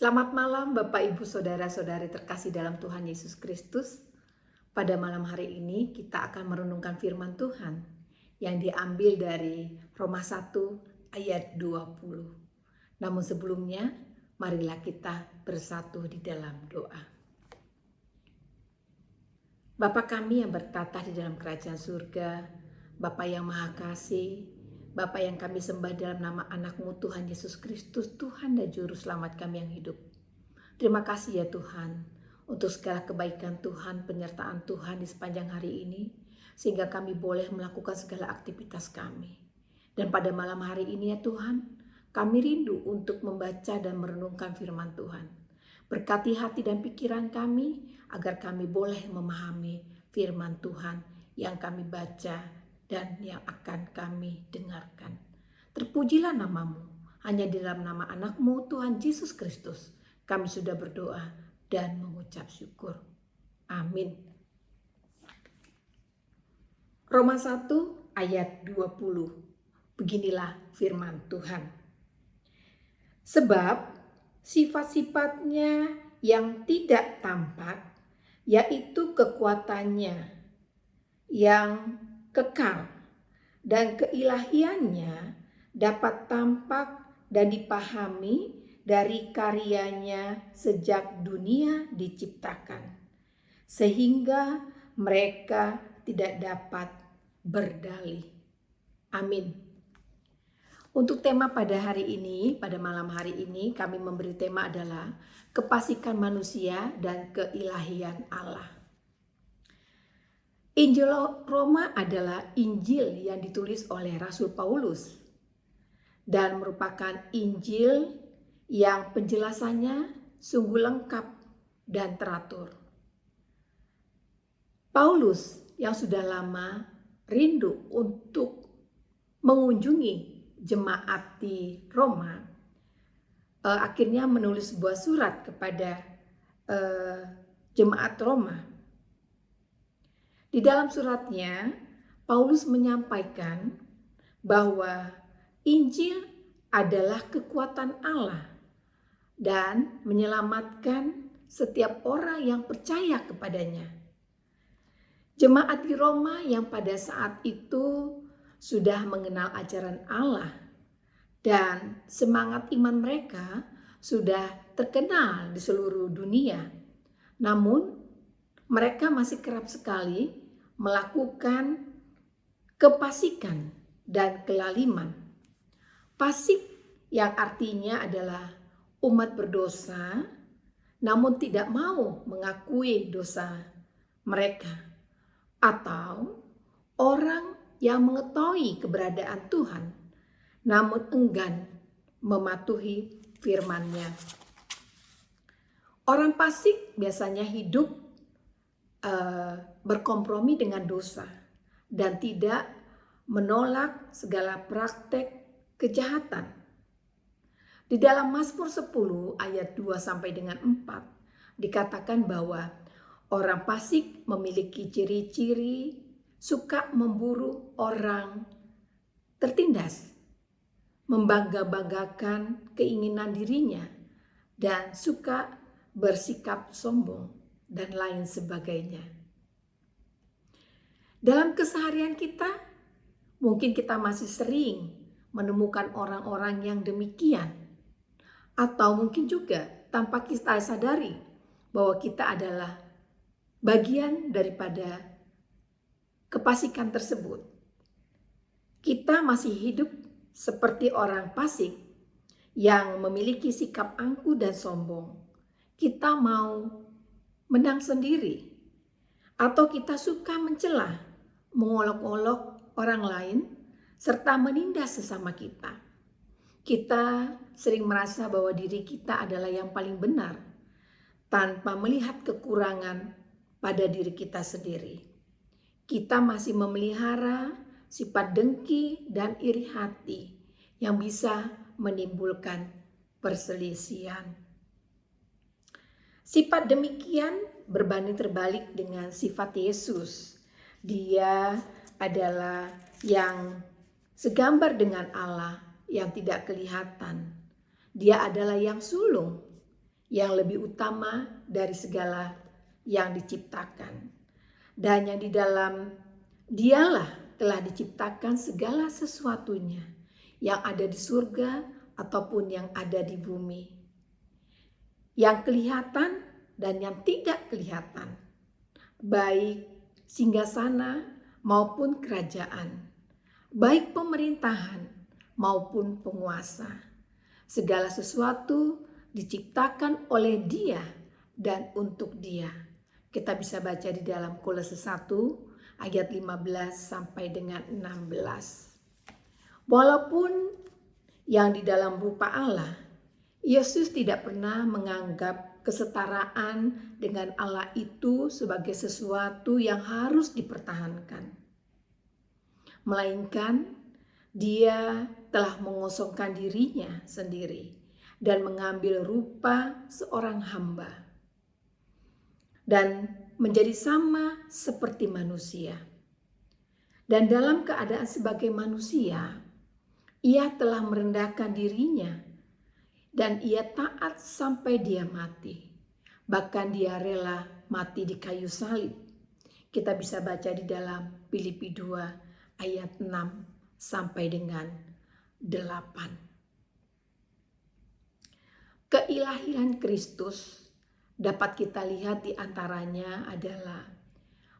Selamat malam Bapak Ibu Saudara-saudari terkasih dalam Tuhan Yesus Kristus. Pada malam hari ini kita akan merenungkan firman Tuhan yang diambil dari Roma 1 ayat 20. Namun sebelumnya, marilah kita bersatu di dalam doa. Bapa kami yang bertata di dalam kerajaan surga, Bapa yang maha kasih, Bapa yang kami sembah dalam nama anak-Mu Tuhan Yesus Kristus, Tuhan dan Juru Selamat kami yang hidup. Terima kasih ya Tuhan, untuk segala kebaikan Tuhan, penyertaan Tuhan di sepanjang hari ini, sehingga kami boleh melakukan segala aktivitas kami. Dan pada malam hari ini ya Tuhan, kami rindu untuk membaca dan merenungkan firman Tuhan. Berkati hati dan pikiran kami, agar kami boleh memahami firman Tuhan yang kami baca dan yang akan kami dengarkan. Terpujilah nama-Mu, hanya di dalam nama anak-Mu Tuhan Yesus Kristus kami sudah berdoa dan mengucap syukur. Amin. Roma 1 ayat 20. Beginilah firman Tuhan. Sebab sifat-sifatnya yang tidak tampak, yaitu kekuatannya yang kekal dan keilahiannya dapat tampak dan dipahami dari karyanya sejak dunia diciptakan, sehingga mereka tidak dapat berdalih. Amin. Untuk tema pada hari ini, pada malam hari ini kami memberi tema adalah kepastikan manusia dan keilahian Allah. Injil Roma adalah Injil yang ditulis oleh Rasul Paulus dan merupakan Injil yang penjelasannya sungguh lengkap dan teratur. Paulus yang sudah lama rindu untuk mengunjungi jemaat di Roma, akhirnya menulis sebuah surat kepada jemaat Roma. Di dalam suratnya, Paulus menyampaikan bahwa Injil adalah kekuatan Allah dan menyelamatkan setiap orang yang percaya kepadanya. Jemaat di Roma yang pada saat itu sudah mengenal ajaran Allah dan semangat iman mereka sudah terkenal di seluruh dunia. Namun mereka masih kerap sekali melakukan kepasikan dan kelaliman. Pasik yang artinya adalah umat berdosa namun tidak mau mengakui dosa mereka, atau orang yang mengetahui keberadaan Tuhan namun enggan mematuhi firman-Nya. Orang fasik biasanya hidup berkompromi dengan dosa dan tidak menolak segala praktek kejahatan. Di dalam Mazmur 10 ayat 2 sampai dengan 4 dikatakan bahwa orang fasik memiliki ciri-ciri suka memburu orang tertindas, membangga-banggakan keinginan dirinya, dan suka bersikap sombong dan lain sebagainya. Dalam keseharian kita, mungkin kita masih sering menemukan orang-orang yang demikian, atau mungkin juga tanpa kita sadari bahwa kita adalah bagian daripada kepasikan tersebut. Kita masih hidup seperti orang fasik yang memiliki sikap angkuh dan sombong. Kita mau menang sendiri, atau kita suka mencela, mengolok-olok orang lain, serta menindas sesama kita. Kita sering merasa bahwa diri kita adalah yang paling benar, tanpa melihat kekurangan pada diri kita sendiri. Kita masih memelihara sifat dengki dan iri hati yang bisa menimbulkan perselisihan. Sifat demikian berbanding terbalik dengan sifat Yesus. Dia adalah yang segambar dengan Allah yang tidak kelihatan. Dia adalah yang sulung, yang lebih utama dari segala yang diciptakan. Dan yang di dalam Dialah telah diciptakan segala sesuatunya yang ada di surga ataupun yang ada di bumi, yang kelihatan dan yang tidak kelihatan, baik singgasana maupun kerajaan, baik pemerintahan maupun penguasa. Segala sesuatu diciptakan oleh Dia dan untuk Dia. Kita bisa baca di dalam Kolose 1 ayat 15 sampai dengan 16. Walaupun yang di dalam rupa Allah, Yesus tidak pernah menganggap kesetaraan dengan Allah itu sebagai sesuatu yang harus dipertahankan. Melainkan Dia telah mengosongkan dirinya sendiri dan mengambil rupa seorang hamba dan menjadi sama seperti manusia. Dan dalam keadaan sebagai manusia, Ia telah merendahkan dirinya dan Ia taat sampai Dia mati. Bahkan Dia rela mati di kayu salib. Kita bisa baca di dalam Filipi 2 ayat 6 sampai dengan 8. Keilahian Kristus dapat kita lihat di antaranya adalah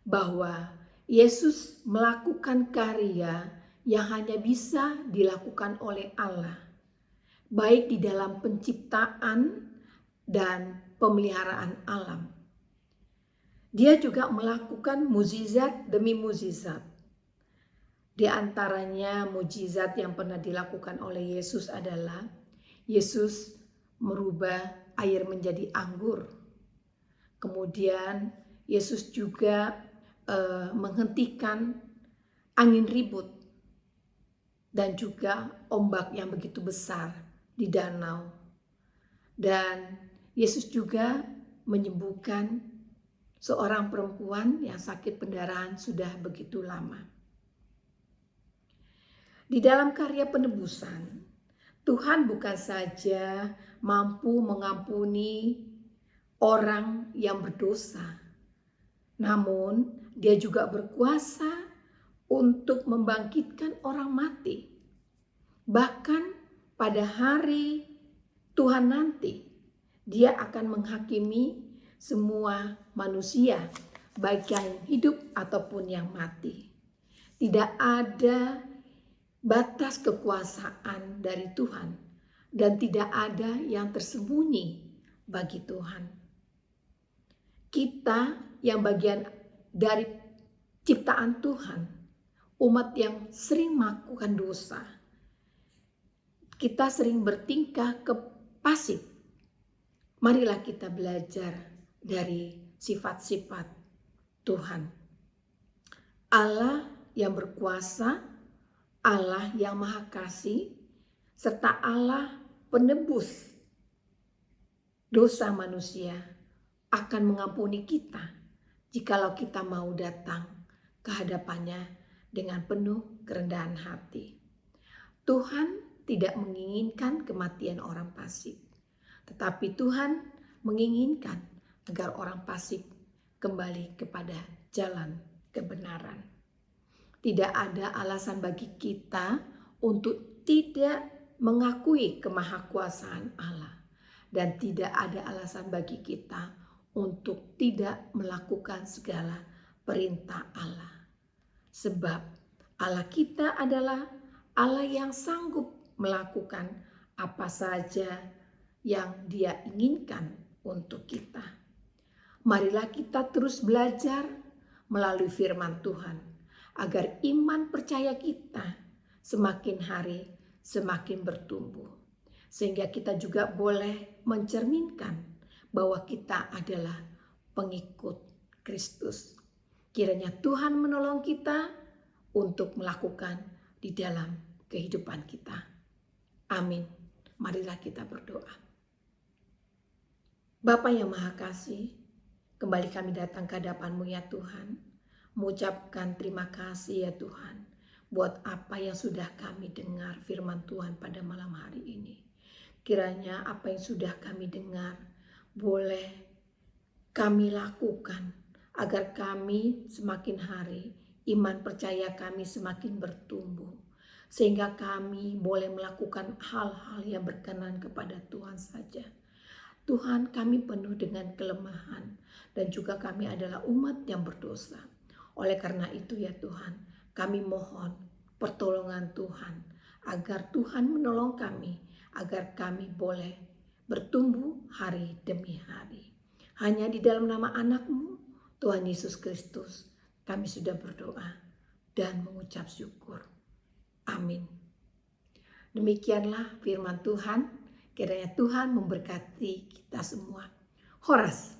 bahwa Yesus melakukan karya yang hanya bisa dilakukan oleh Allah, baik di dalam penciptaan dan pemeliharaan alam. Dia juga melakukan mukjizat demi mukjizat. Di antaranya mukjizat yang pernah dilakukan oleh Yesus adalah Yesus merubah air menjadi anggur. Kemudian Yesus juga menghentikan angin ribut dan juga ombak yang begitu besar di danau. Dan Yesus juga menyembuhkan seorang perempuan yang sakit pendarahan sudah begitu lama. Di dalam karya penebusan, Tuhan bukan saja mampu mengampuni orang yang berdosa, namun Dia juga berkuasa untuk membangkitkan orang mati. Bahkan pada hari Tuhan nanti, Dia akan menghakimi semua manusia, baik yang hidup ataupun yang mati. Tidak ada batas kekuasaan dari Tuhan dan tidak ada yang tersembunyi bagi Tuhan. Kita yang bagian dari ciptaan Tuhan, umat yang sering melakukan dosa, kita sering bertingkah ke pasif. Marilah kita belajar dari sifat-sifat Tuhan. Allah yang berkuasa, Allah yang maha kasih, serta Allah penebus dosa manusia akan mengampuni kita jikalau kita mau datang ke hadapannya dengan penuh kerendahan hati. Tuhan tidak menginginkan kematian orang pasif, tetapi Tuhan menginginkan agar orang pasif kembali kepada jalan kebenaran. Tidak ada alasan bagi kita untuk tidak mengakui kemahakuasaan Allah. Dan tidak ada alasan bagi kita untuk tidak melakukan segala perintah Allah. Sebab Allah kita adalah Allah yang sanggup melakukan apa saja yang Dia inginkan untuk kita. Marilah kita terus belajar melalui firman Tuhan, agar iman percaya kita semakin hari semakin bertumbuh. Sehingga kita juga boleh mencerminkan bahwa kita adalah pengikut Kristus. Kiranya Tuhan menolong kita untuk melakukan di dalam kehidupan kita. Amin. Marilah kita berdoa. Bapa yang Maha Kasih, kembali kami datang ke hadapan-Mu ya Tuhan. Mengucapkan terima kasih ya Tuhan buat apa yang sudah kami dengar firman Tuhan pada malam hari ini. Kiranya apa yang sudah kami dengar boleh kami lakukan agar kami semakin hari iman percaya kami semakin bertumbuh, sehingga kami boleh melakukan hal-hal yang berkenan kepada Tuhan saja. Tuhan, kami penuh dengan kelemahan dan juga kami adalah umat yang berdosa. Oleh karena itu ya Tuhan, kami mohon pertolongan Tuhan agar Tuhan menolong kami, agar kami boleh bertumbuh hari demi hari. Hanya di dalam nama anak-Mu, Tuhan Yesus Kristus, kami sudah berdoa dan mengucap syukur. Amin. Demikianlah firman Tuhan. Kiranya Tuhan memberkati kita semua. Horas.